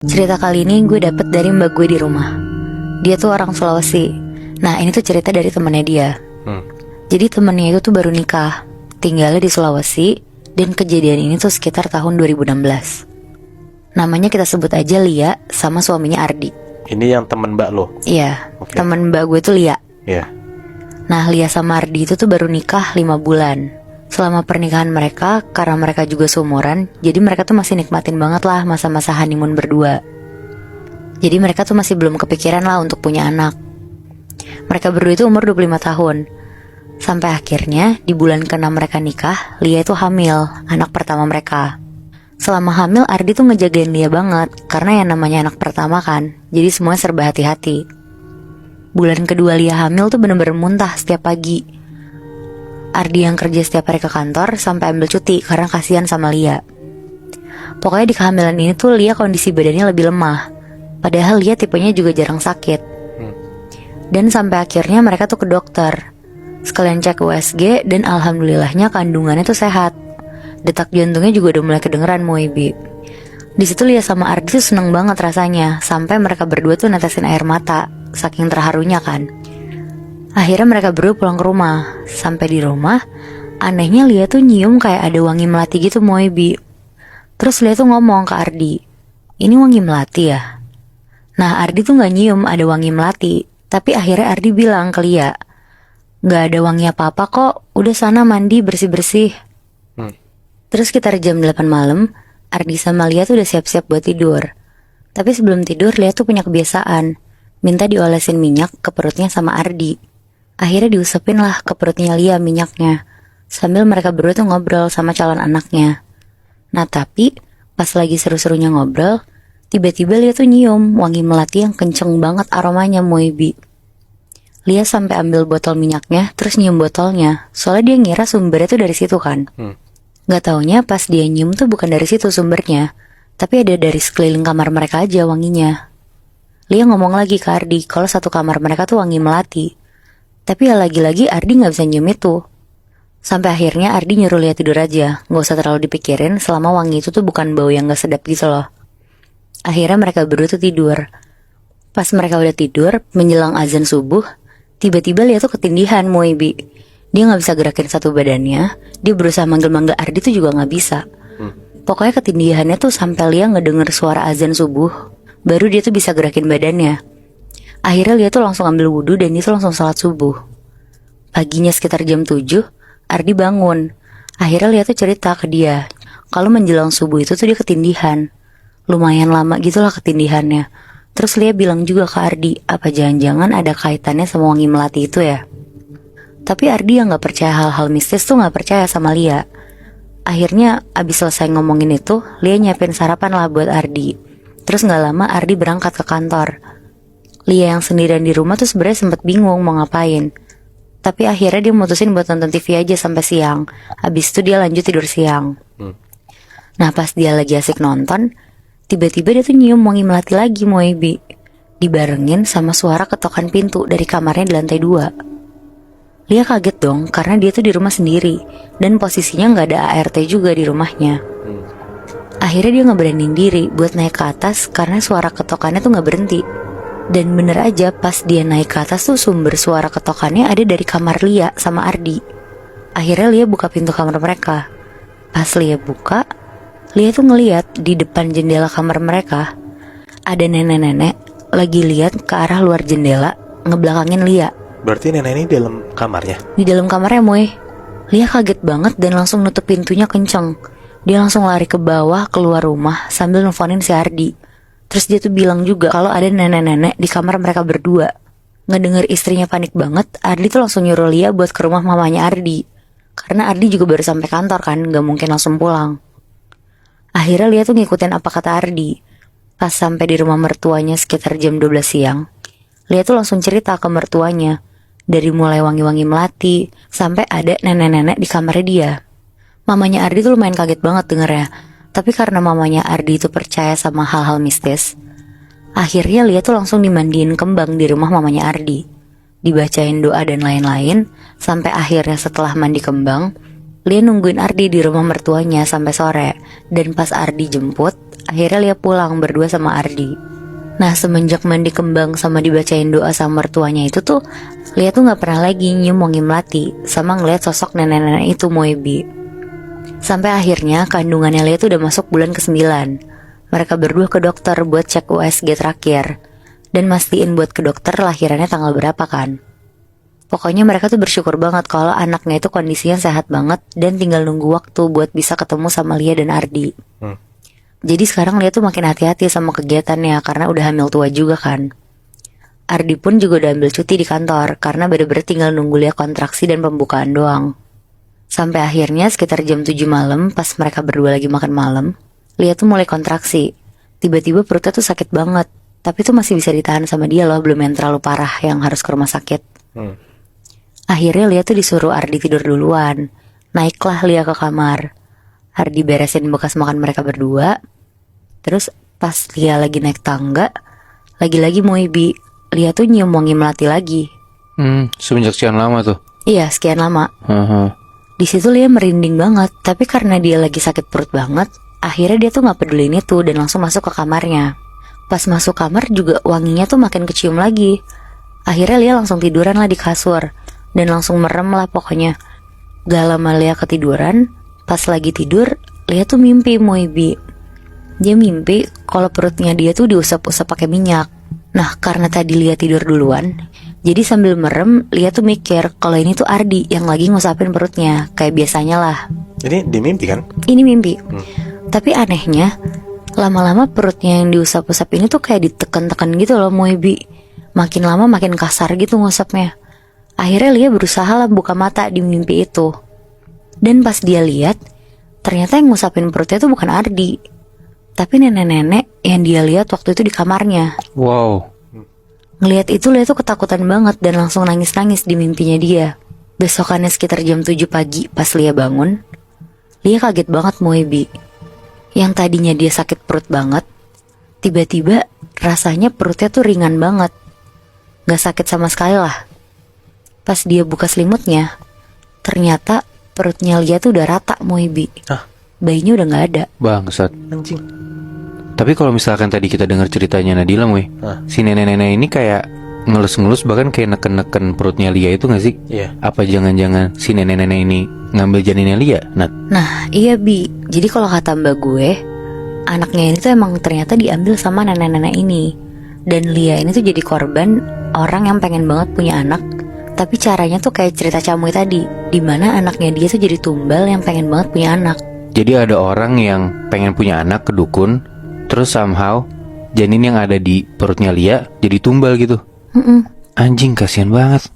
Cerita kali ini gue dapet dari mbak gue di rumah. Dia tuh orang Sulawesi. Nah ini tuh cerita dari temennya dia. Jadi temennya itu tuh baru nikah, tinggalnya di Sulawesi. Dan kejadian ini tuh sekitar tahun 2016. Namanya kita sebut aja Lia sama suaminya Ardi. Ini yang temen mbak lo? Iya, Oke. temen mbak gue tuh Lia. Iya. Nah Lia sama Ardi itu tuh baru nikah 5 bulan. Selama pernikahan mereka, karena mereka juga seumuran, jadi mereka tuh masih nikmatin banget lah masa-masa honeymoon berdua. Jadi mereka tuh masih belum kepikiran lah untuk punya anak. Mereka berdua itu umur 25 tahun. Sampai akhirnya di bulan ke-6 mereka nikah, Lia itu hamil, anak pertama mereka. Selama hamil Ardi tuh ngejagain Lia banget, karena yang namanya anak pertama kan, jadi semuanya serba hati-hati. Bulan kedua Lia hamil tuh bener-bener muntah setiap pagi. Ardi yang kerja setiap hari ke kantor sampai ambil cuti karena kasihan sama Lia. Pokoknya di kehamilan ini tuh Lia kondisi badannya lebih lemah. Padahal Lia tipenya juga jarang sakit. Dan sampai akhirnya mereka tuh ke dokter. Sekalian cek USG dan alhamdulillahnya kandungannya tuh sehat. Detak jantungnya juga udah mulai kedengeran Moebi. Di situ Lia sama Ardi tuh seneng banget rasanya, sampai mereka berdua tuh netesin air mata, saking terharunya kan. Akhirnya mereka berdua pulang ke rumah. Sampai di rumah, anehnya Lia tuh nyium kayak ada wangi melati gitu Moebi. Terus Lia tuh ngomong ke Ardi, "Ini wangi melati ya?" Nah Ardi tuh gak nyium ada wangi melati. Tapi akhirnya Ardi bilang ke Lia, "Gak ada wangi apa-apa kok, udah sana mandi bersih-bersih." Terus sekitar jam 8 malam, Ardi sama Lia tuh udah siap-siap buat tidur. Tapi sebelum tidur Lia tuh punya kebiasaan minta diolesin minyak ke perutnya sama Ardi. Akhirnya diusapin lah ke perutnya Lia minyaknya, sambil mereka berdua tuh ngobrol sama calon anaknya. Nah tapi pas lagi seru-serunya ngobrol, tiba-tiba Lia tuh nyium wangi melati yang kenceng banget aromanya Moebi. Lia sampai ambil botol minyaknya terus nyium botolnya, soalnya dia ngira sumbernya tuh dari situ kan. Gak taunya pas dia nyium tuh bukan dari situ sumbernya, tapi ada dari sekeliling kamar mereka aja wanginya. Lia ngomong lagi ke Ardi kalau satu kamar mereka tuh wangi melati. Tapi ya lagi-lagi Ardi gak bisa nyium itu. Sampai akhirnya Ardi nyuruh Lia tidur aja, gak usah terlalu dipikirin selama wangi itu tuh bukan bau yang gak sedap gitu loh. Akhirnya mereka berdua tuh tidur. Pas mereka udah tidur, menjelang azan subuh, tiba-tiba Lia tuh ketindihan Moebi. Dia gak bisa gerakin satu badannya. Dia berusaha manggil-manggil Ardi tuh juga gak bisa. Pokoknya ketindihannya tuh sampai Lia ngedenger suara azan subuh, baru dia tuh bisa gerakin badannya. Akhirnya Lia tuh langsung ambil wudhu dan dia tuh langsung sholat subuh. Paginya sekitar jam 7, Ardi bangun. Akhirnya Lia tuh cerita ke dia kalau menjelang subuh itu tuh dia ketindihan. Lumayan lama gitulah ketindihannya. Terus Lia bilang juga ke Ardi, apa jangan-jangan ada kaitannya sama wangi melati itu ya. Tapi Ardi yang gak percaya hal-hal mistis tuh gak percaya sama Lia. Akhirnya abis selesai ngomongin itu, Lia nyiapin sarapan lah buat Ardi. Terus gak lama Ardi berangkat ke kantor. Lia yang sendirian di rumah tuh sebenarnya sempet bingung mau ngapain. Tapi akhirnya dia mutusin buat nonton TV aja sampai siang. Habis itu dia lanjut tidur siang. Nah pas dia lagi asik nonton, tiba-tiba dia tuh nyium wangi melati lagi Moebi. Dibarengin sama suara ketokan pintu dari kamarnya di lantai 2. Lia kaget dong karena dia tuh di rumah sendiri. Dan posisinya gak ada ART juga di rumahnya. Akhirnya dia gak beraniin diri buat naik ke atas karena suara ketokannya tuh gak berhenti. Dan bener aja pas dia naik ke atas tuh sumber suara ketokannya ada dari kamar Lia sama Ardi. Akhirnya Lia buka pintu kamar mereka. Pas Lia buka, Lia tuh ngeliat di depan jendela kamar mereka ada nenek-nenek lagi lihat ke arah luar jendela ngebelakangin Lia. Berarti nenek ini dalam kamarnya? Di dalam kamarnya Moe. Lia kaget banget dan langsung nutup pintunya kenceng. Dia langsung lari ke bawah keluar rumah sambil nelfonin si Ardi. Terus dia tuh bilang juga kalau ada nenek-nenek di kamar mereka berdua. Ngedenger istrinya panik banget, Ardi tuh langsung nyuruh Lia buat ke rumah mamanya Ardi. Karena Ardi juga baru sampai kantor kan, gak mungkin langsung pulang. Akhirnya Lia tuh ngikutin apa kata Ardi. Pas sampai di rumah mertuanya sekitar jam 12 siang, Lia tuh langsung cerita ke mertuanya. Dari mulai wangi-wangi melati, sampai ada nenek-nenek di kamarnya dia. Mamanya Ardi tuh lumayan kaget banget dengernya. Tapi karena mamanya Ardi itu percaya sama hal-hal mistis, akhirnya Lia tuh langsung dimandiin kembang di rumah mamanya Ardi. Dibacain doa dan lain-lain, sampai akhirnya setelah mandi kembang, Lia nungguin Ardi di rumah mertuanya sampai sore. Dan pas Ardi jemput, akhirnya Lia pulang berdua sama Ardi. Nah, semenjak mandi kembang sama dibacain doa sama mertuanya itu tuh, Lia tuh gak pernah lagi nyium wangi melati sama ngeliat sosok nenek-nenek itu Moebi. Sampai akhirnya kandungannya Lia tuh udah masuk bulan ke-9. Mereka berdua ke dokter buat cek USG terakhir dan mastiin buat ke dokter lahirannya tanggal berapa kan. Pokoknya mereka tuh bersyukur banget kalau anaknya itu kondisinya sehat banget dan tinggal nunggu waktu buat bisa ketemu sama Lia dan Ardi. Jadi sekarang Lia tuh makin hati-hati sama kegiatannya karena udah hamil tua juga kan. Ardi pun juga udah ambil cuti di kantor karena bener-bener tinggal nunggu Lia kontraksi dan pembukaan doang. Sampai akhirnya sekitar jam 7 malam pas mereka berdua lagi makan malam, Lia tuh mulai kontraksi. Tiba-tiba perutnya tuh sakit banget, tapi tuh masih bisa ditahan sama dia loh, belum yang terlalu parah yang harus ke rumah sakit. Akhirnya Lia tuh disuruh Ardi tidur duluan. Naiklah Lia ke kamar. Ardi beresin bekas makan mereka berdua. Terus pas Lia lagi naik tangga, lagi-lagi Moebi, Lia tuh nyium wangi melati lagi. Semenjak sekian lama tuh. Iya, sekian lama. Di situ Lia merinding banget, tapi karena dia lagi sakit perut banget, akhirnya dia tuh gak peduliin itu dan langsung masuk ke kamarnya. Pas masuk kamar juga wanginya tuh makin kecium lagi. Akhirnya Lia langsung tiduran lah di kasur dan langsung merem lah pokoknya. Gak lama Lia ketiduran, pas lagi tidur Lia tuh mimpi Moebi. Dia mimpi kalau perutnya dia tuh diusap-usap pakai minyak. Nah, karena tadi Lia tidur duluan, jadi sambil merem Lia tuh mikir kalau ini tuh Ardi yang lagi ngusapin perutnya, kayak biasanya lah. Ini di mimpi kan? Ini mimpi. Tapi anehnya, lama-lama perutnya yang diusap-usap ini tuh kayak ditekan-tekan gitu loh Moebi. Makin lama makin kasar gitu ngusapnya. Akhirnya Lia berusaha lah buka mata di mimpi itu. Dan pas dia lihat, ternyata yang ngusapin perutnya tuh bukan Ardi, tapi nenek-nenek yang dia lihat waktu itu di kamarnya. Wow. Ngelihat itu Lia tuh ketakutan banget dan langsung nangis-nangis di mimpinya dia. Besokannya sekitar jam 7 pagi pas Lia bangun, Lia kaget banget Moebi. Yang tadinya dia sakit perut banget, tiba-tiba rasanya perutnya tuh ringan banget. Gak sakit sama sekali lah. Pas dia buka selimutnya, ternyata perutnya Lia tuh udah rata Moebi. Bayinya udah gak ada. Bangsat. Anjing. Tapi kalau misalkan tadi kita dengar ceritanya Nadila, si nenek-nenek ini kayak ngelus-ngelus bahkan kayak neken-neken perutnya Lia itu gak sih? Iya. Apa jangan-jangan si nenek-nenek ini ngambil janinnya Lia, Nat? Nah iya Bi, jadi kalau kata mbak gue, anaknya ini tuh emang ternyata diambil sama nenek-nenek ini. Dan Lia ini tuh jadi korban orang yang pengen banget punya anak, tapi caranya tuh kayak cerita Camuy tadi, dimana anaknya dia tuh jadi tumbal yang pengen banget punya anak. Jadi ada orang yang pengen punya anak ke dukun, terus somehow janin yang ada di perutnya Lia jadi tumbal gitu. Anjing, kasihan banget.